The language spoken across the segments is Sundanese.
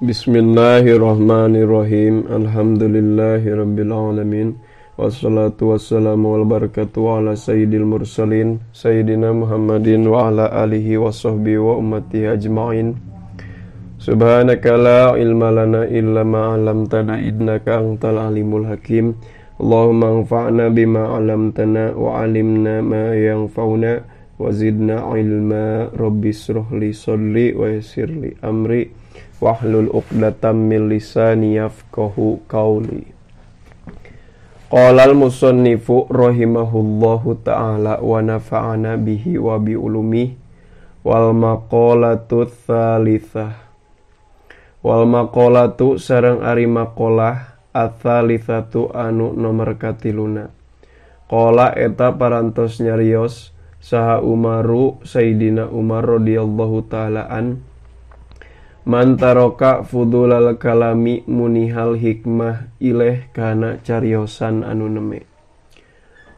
Bismillahirrahmanirrahim. Alhamdulillahirrabbilalamin. Wassalatu wassalamu wal barakatuh ala sayyidil mursalin Sayyidina Muhammadin wa ala alihi wa sahbihi wa ummatihi ajma'in. Subhanaka la ilma lana illa ma'alamtana innaka antal alimul hakim. Allahumma anfa'na bima alamtana wa alimna ma yanfa'una wa zidna ilma. Rabbi sruhli sadri wa yassirli amri wahlul uqdatam min lisani yafqahu qawli. Qala al-musannifu rahimahullahu ta'ala wa nafa'ana bihi wa bi ulumi. Wal maqalatu tsalitsah. Wal maqalatu sareng ari maqalah ats-tsalitsatu anu nomor katiluna. Qala eta parantos nyarios saha Umaru Sayyidina Umar radhiyallahu ta'ala an. Man taroka fudulal kalami munihal hikmah ileh kana cariosan anu neme.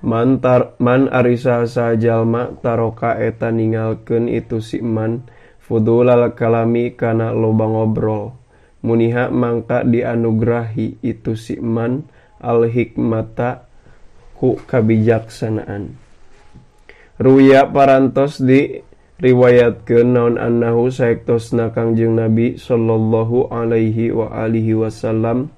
Man arisa sajalma taroka eta ninggalkeun itu si man fudulal kalami kana loba ngobrol. Muniha mangka dianugrahi itu si man al hikmata ku kabijaksanaan. Ruya parantos di riwayatkeun naon annahu saektosna Kangjeng Nabi sallallahu alaihi wa alihi wasallam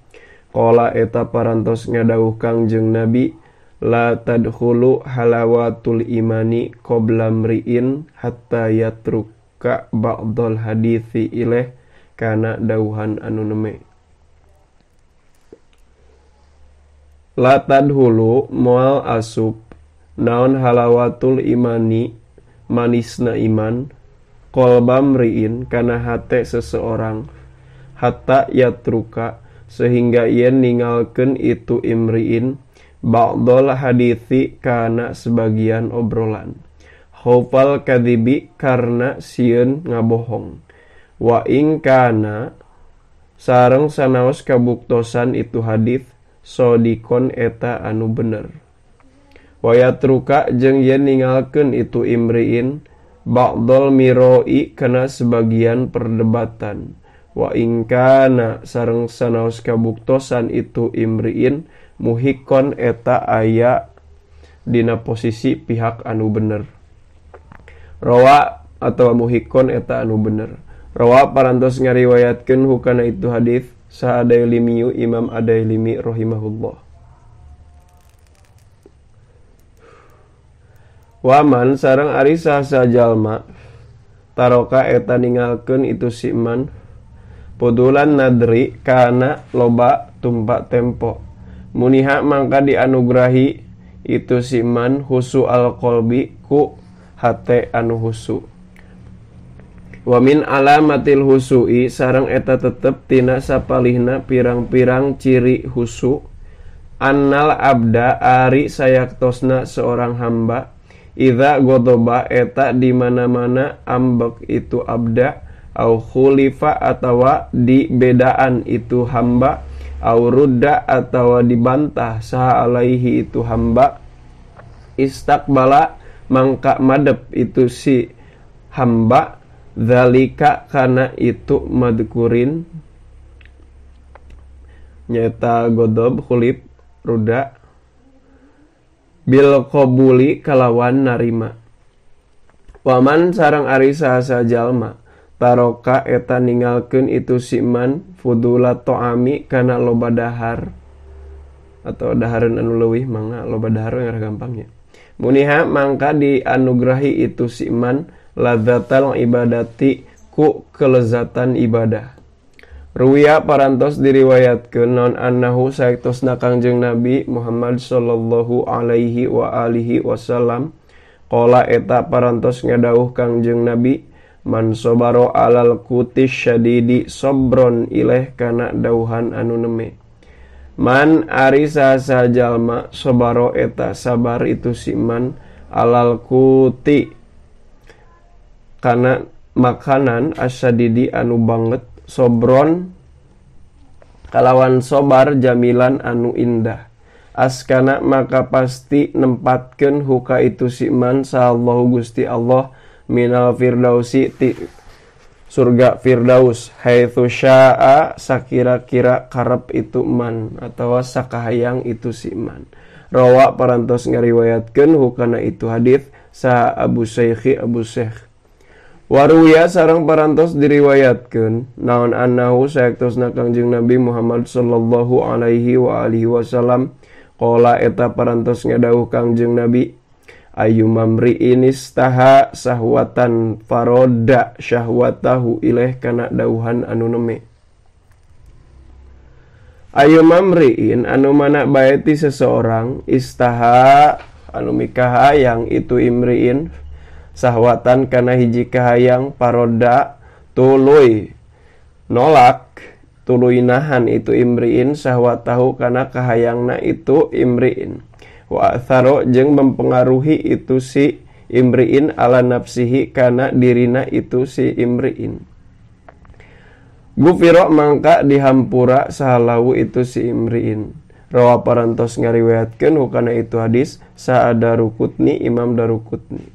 qala eta parantos ngadawuh Kangjeng Nabi la tadkhulu halawatul imani qabla mri'in hatta yatruka ba'dal hadithi ileh kana dawuhan anu neme. La tadkhulu moal asup naon halawatul imani manisna iman kolbam riin kana hate seseorang hatta yatruka sehingga yen ninggalkeun itu imriin ba'dol hadithi kana sebagian obrolan khaufal kadzibi karena sieun ngabohong wa ing kana sareng sanaos kabuktosan itu hadits sodikon eta anu bener. Wayatruka jeung yen ninggalkeun itu imriin ba'dol miroi kana sebagian perdebatan wa ingkana sareng sanaos kabuktosan itu imriin muhikon eta aya dina posisi pihak anu bener. Rawa atawa muhikon eta anu bener. Rawa parantos ngariwayatkeun hukana itu hadits sa Adailimi Imam Adailimi rahimahullah. Waman sareng ari saha jalma taroka eta ninggalkeun itu si man pudulan nadri kana loba tumpak tempo muniha mangka dianugrahi itu si man husu al-qalbi ku hate anu husu. Wa min alamatil husui sareng eta tetep tina sapalihna pirang-pirang ciri husu annal abda ari sayaktosna seorang hamba idza godoba eta di mana-mana ambek itu abda au khulifa atawa di bedaan itu hamba au rudda atawa dibantah saha alaihi itu hamba istaqbala mangka madep itu si hamba zalika kana itu madkurin nyata godob khulif rudda bil qabuli kalawan narima. Waman sareng ari saha jalma taroka eta ninggalkeun itu si man fudula to'ami kana loba dahar atau dahareun anu leuwih mangga loba dahar yang gampangnya. Muniha mangka dianugrahi itu si man ladzatal ibadati ku kelezatan ibadah. Ruwiya parantos diriwayatkeun naon annahu saektosna Kangjeng Nabi Muhammad sallallahu alaihi wa alihi wasallam qala eta parantos ngadawuh Kangjeng Nabi man sabaro alal kutis syadidi sabron ileh kana dawuhan anu neme. Man ari saha jalma sabaro eta sabar itu si man alal kuti kana makanan asyadidi anu banget sobron kalawan sobar jamilan anu indah askana maka pasti nempatkeun huka itu si man sallallahu Gusti Allah minal firdausi surga Firdaus haitsu syaa sakira-kira karep itu man atawa sakahayang itu si man. Rawa parantos ngariwayatkeun hukana itu hadis sa Abu Syekh Waruya sareng parantos diriwayatkeun naon annahu sayaktosna Kangjeng Nabi Muhammad sallallahu alaihi wa alihi wasallam qala eta parantos ngadawuh Kangjeng Nabi ayyumamri'in istaha sahwatan faroda syahwatahu ilaih kana dauhan anu neme. Ayyumamri'in anu mana bae ti seseorang istaha anu mikahayang itu imri'in sahwatan kana hiji kahayang paroda tuluy nolak tuluy nahan itu imriin sahwatahu kana kahayangna itu imriin wa atharo jeung mempengaruhi itu si imriin ala nafsihi kana dirina itu si imriin gufiro mangka dihampura sahalau itu si imriin. Rawa parantos ngariwayatkeun hukana itu hadis sa Darukutni Imam Darukutni.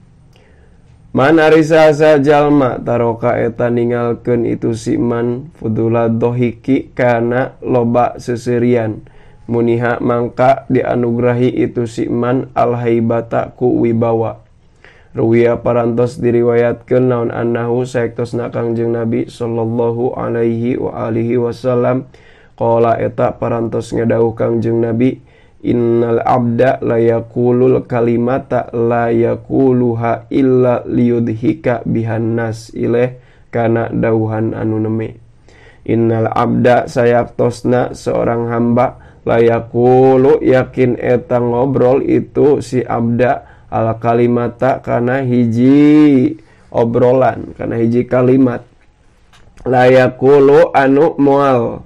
Man ari saha jalma taroka eta ninggalkeun itu si man fudula dohiki kana loba seserian muniha mangka dianugrahi itu si man al haibata ku wibawa. Ruwiya parantos diriwayatkeun naon annahu saektosna Kangjeng Nabi sallallahu alaihi wa alihi wasallam qala eta parantos ngadawuh Kangjeng Nabi innal abda la yaqulul kalimata la yaquluha illa liyudhika bihan nas ilaih kana dauhan anu neme. Innal abda sayaktosna seorang hamba la yaqulu yakin eta ngobrol itu si abda al kalimata kana hiji obrolan kana hiji kalimat la yaqulu anu moal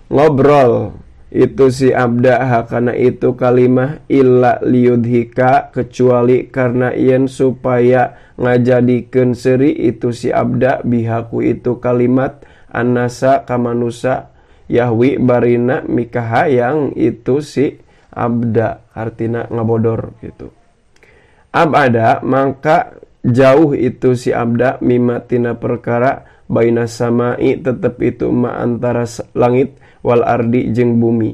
ngobrol itu si abda hakana itu kalimah illa liyudhika kecuali karena yen supaya ngajadikeun seuri itu si abda bihaku itu kalimat annasa kamanusa yahwi barina mikahayang itu si abda artina ngabodor gitu. Abada mangka jauh itu si abda mimatina perkara baina samai tetep itu ma antara langit wal ardi jeung bumi.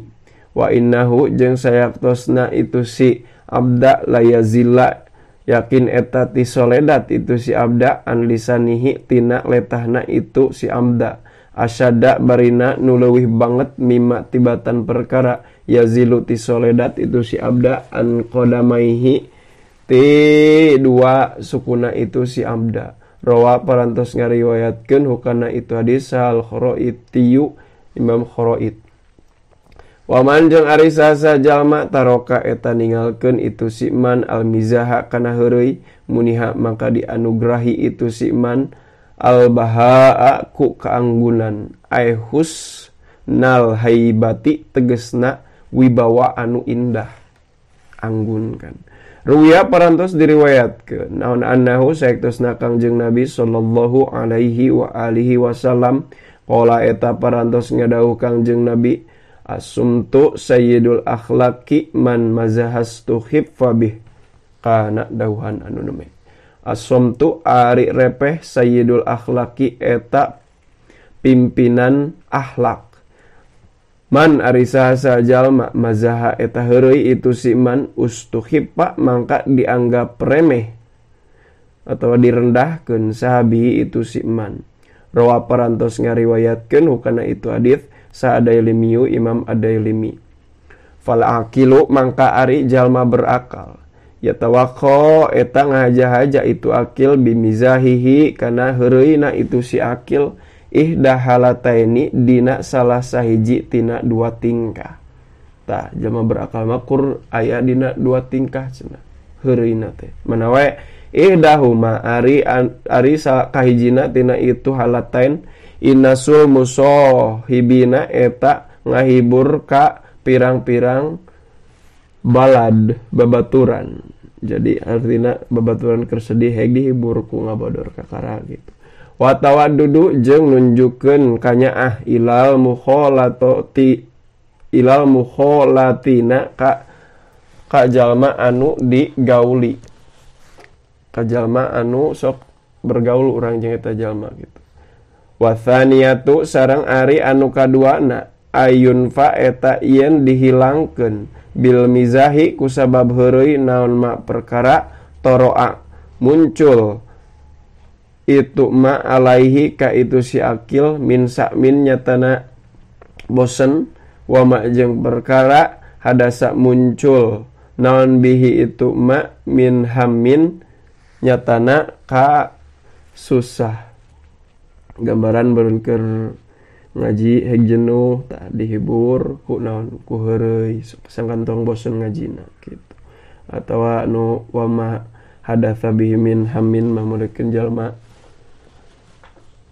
Wa innahu jeung sayaktosna itu si abda layazilla yakin eta ti soledat itu si abda an lisanihi tina letahna itu si abda asyada barina nu leuwih banget mimma tibatan perkara yazilu ti soledat itu si abda an qadamaihi ti dua sukuna itu si abda. Rawa parantos ngariwayatkeun hukana itu hadis al Kharaitiyu Imam Kharaid. Waman jeung ari saha jalma taroka eta ninggalkeun itu si man al mizaha kana heureuy muniha maka dianugrahi itu si man al bahaa ku kaanggunan aihus nal haibati tegesna wibawa anu indah anggun kan. Ruya parantos diriwayatkeun naon annahu saektosna Kangjeng Nabi sallallahu alaihi wa alihi wasallam qala eta parantos ngadawuh Kangjeng Nabi asumtu sayyidul akhlaqi man mazahastu khifabih kana dawuhan anu neme. Asumtu ari repeh sayyidul akhlaqi eta pimpinan akhlak. Man ari saha jalma mazaha eta heureuy itu si man ustuhipa mangka dianggap remeh atau direndahkeun sahabi itu si man. Rawa parantos ngariwayatkeun hukana itu hadis sa Adailimiyu Imam Adailimi. Fal aqilu mangka ari jalma berakal yatawakho eta ngahaja-haja itu akil bimizahihi kana heureuyna itu si akil ihda halataini dina salah sahiji tina dua tingkah. Tah jalma berakal makur aya dina dua tingkah cenah heureuyna teh. Manawe ihdahuma ari kahijina tina itu halatain innasul musohibina eta ngahibur ka pirang-pirang balad babaturan. Jadi artinya babaturan kersedih heg dihibur ku ngabodor kakara gitu. Wa tawaddudu jeung nunjukkeun kanyaah ilal mukholatina ka jalma anu digauli. Ka jalma anu sok bergaul urang jeung eta jalma gitu. Wa tsaniyatu sareng ari anu kaduana ayun fa eta yen dihilangkeun bil mizahi kusabab heureuy naon ma perkara toroa muncul itu ma alaihi ka itu si akil min sa'min nyatana bosen wa ma jeung perkara hadasa muncul naon bihi itu ma min hammin nyatana ka susah. Gambaran bereun keur ngaji heg jenuh tah dihibur ku naon ku heureuy sangkantong bosen ngajina kitu. Atawa nu wa ma hadatsa bihi min hammin mah modekeun jalma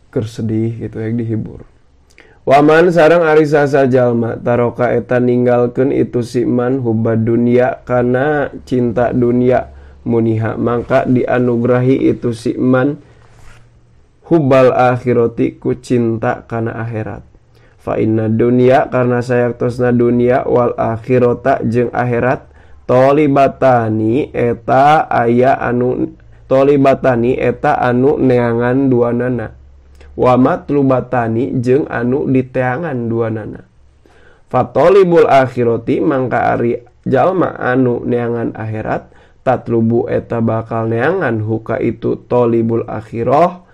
keur sedih gitu heg dihibur. Waman sareng ari sasa jalma taroka eta ninggalkeun itu si man hubad dunya kana cinta dunia muniha mangka dianugrahi itu si man hubbal akhirati ku cinta kana akhirat. Fa inna dunya karna sayaktosna dunia wal akhirata jeung akhirat tolibatani eta anu neangan duanana. Wa matlubatani jeung anu diteangan duanana. Fatolibul akhirati mangka ari jalma anu neangan akhirat tatlubu eta bakal neangan huka itu tolibul akhirah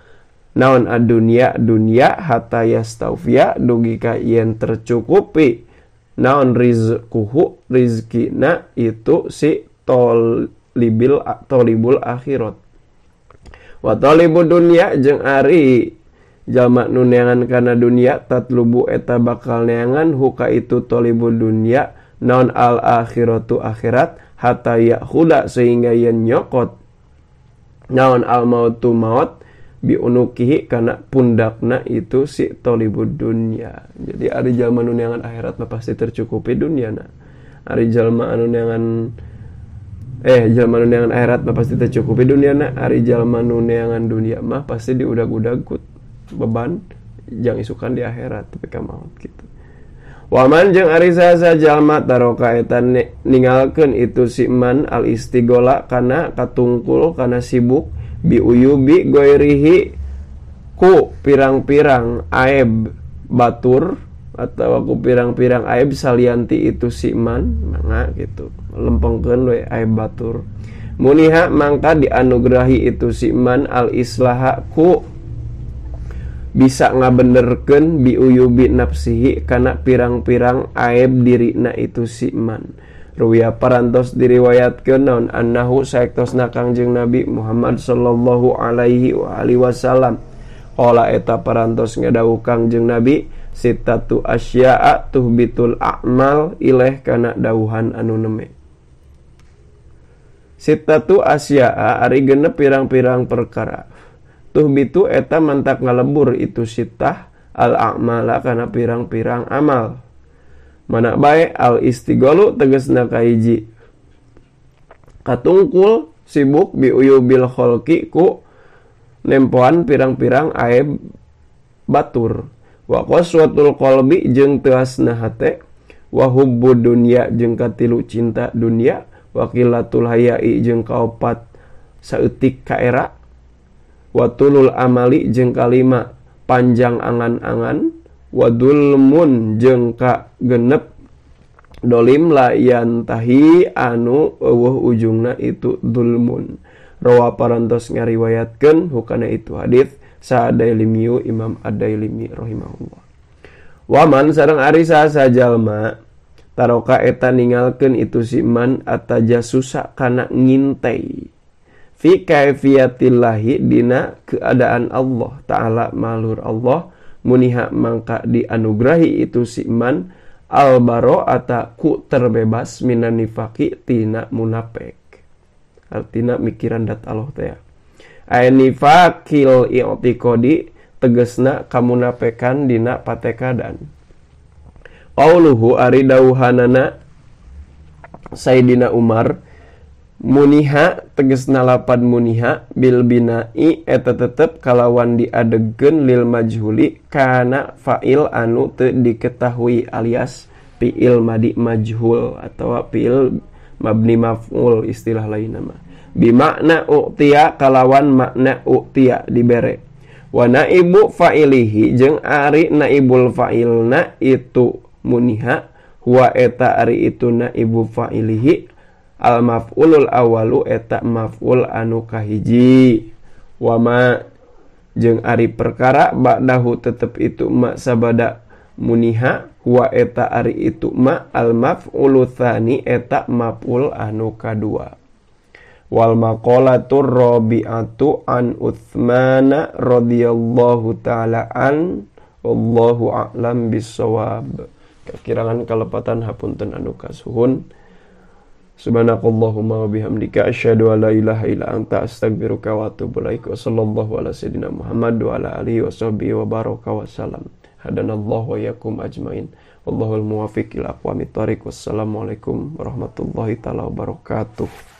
naon adunya dunya hatta yastawfiya dugi ka yen tercukupi naon rizquhu rizkina itu si tolibul akhirat. Wa tolibud dunya jeung ari jalma nu neangan kana dunia tatlubu eta bakal neangan huka itu tolibul dunia naon al akhiratu akhirat hatta yakhuda sehingga yen nyokot naon al mautu maut bi unukihi kana pundakna itu si tolibud dunia. Jadi ari jalma nu neangan akhirat mah pasti tercukupi duniana. Ari jalma anu neangan jalma nu neangan akhirat mah pasti tercukupi duniana. Ari jalma nu neangan dunia mah pasti diudag-udag beban jang isukan di akhirat tapi ka maut gitu. Waman jeung ari sasa jalma taroka eta ninggalkeun itu si man al istigola kana katungkul kana sibuk bi uyubi goirihi ku pirang-pirang aib batur atau ku pirang-pirang aib salianti itu si man mangga gitu lempengkeun we aib batur muniha mangka dianugrahi itu si man al islaha ku bisa ngabenerkeun biuyubi nafsihi kana pirang-pirang aib dirina itu si man. Ruwiya parantos diriwayatkeun naon annahu saektosna Kangjeng Nabi Muhammad sallallahu alaihi wa alihi wasallam qala eta parantos ngadawuh Kangjeng Nabi sitatu asya'a tuhbitul a'mal ileh kana dawuhan anu neme. Sitatu asya'a ari genep pirang-pirang perkara tuhbitu eta mantak ngalebur itu sitah al a'mala kana pirang-pirang amal. Mana bae al istighalu tegasna kahiji katungkul sibuk bi uyubil khalqi ku nempoan pirang-pirang aib batur. Wa qaswatul qalbi jeung teasna hate wa hubbud dunya jeung katilu cinta dunia wa qillatul haya'i jeung kaopat saeutik kaera watulul amali jeung kalima panjang angan-angan wadulmun jeung ka genep dolim la yantahi anu eueuh ujungna itu dulmun. Rawa parantos ngariwayatkeun hukana itu hadis Sa'adailimiyu Imam Ad-Dailimi rahimahullah. Waman sareng ari sasa jalma taroka eta ninggalkeun itu si man atajasusa kana ngintei fi kaifiyatillahi dina keadaan Allah ta'ala malur Allah muniha mangka dianugrahi itu si man al-bara'ata ku terbebas minan nifaqi tina munafik. Artina mikiran dat Allah teh. Ay nifaqil i'tiqadi tegasna kamunafikan dina patekadan. Qauluhu ari dawuhanana Sayyidina Umar muniha tegesna lapad muniha bil bina'i eta tetep kalawan diadegkeun lil majhuli kana fa'il anu teu diketahui alias fi'il madi majhul atawa fi'il mabni maf'ul istilah lainna mah bi makna u'tiya kalawan makna u'tiya dibere Wa naibu fa'ilihi jeung ari naibul fa'ilna itu muniha wa eta ari itu naibu fa'ilihi al maf'ulul awalu eta maf'ul anu kahiji. Wa ma jeung ari perkara ba'dahu tetep itu ma sabada muniha wa eta ari itu ma al maf'ulu tsani eta maf'ul anu kadua. Wal maqalatur rabi'atu an Utsman radhiyallahu taala an wallahu a'lam bissawab. Kakirangan kalepatan hapunten anu kasuhun. Subhanakallahumma wa bihamdika asyhadu an la ilaha illa anta astaghfiruka wa atubu ilaik. Wa sallallahu ala sayyidina Muhammad wa ala alihi washabbihi wa baraka wa salam. Hadanallahu wa yakum ajmain. Wallahul muwaffiq ila aqwamit thoriq. Wassalamualaikum warahmatullahi taala wabarakatuh.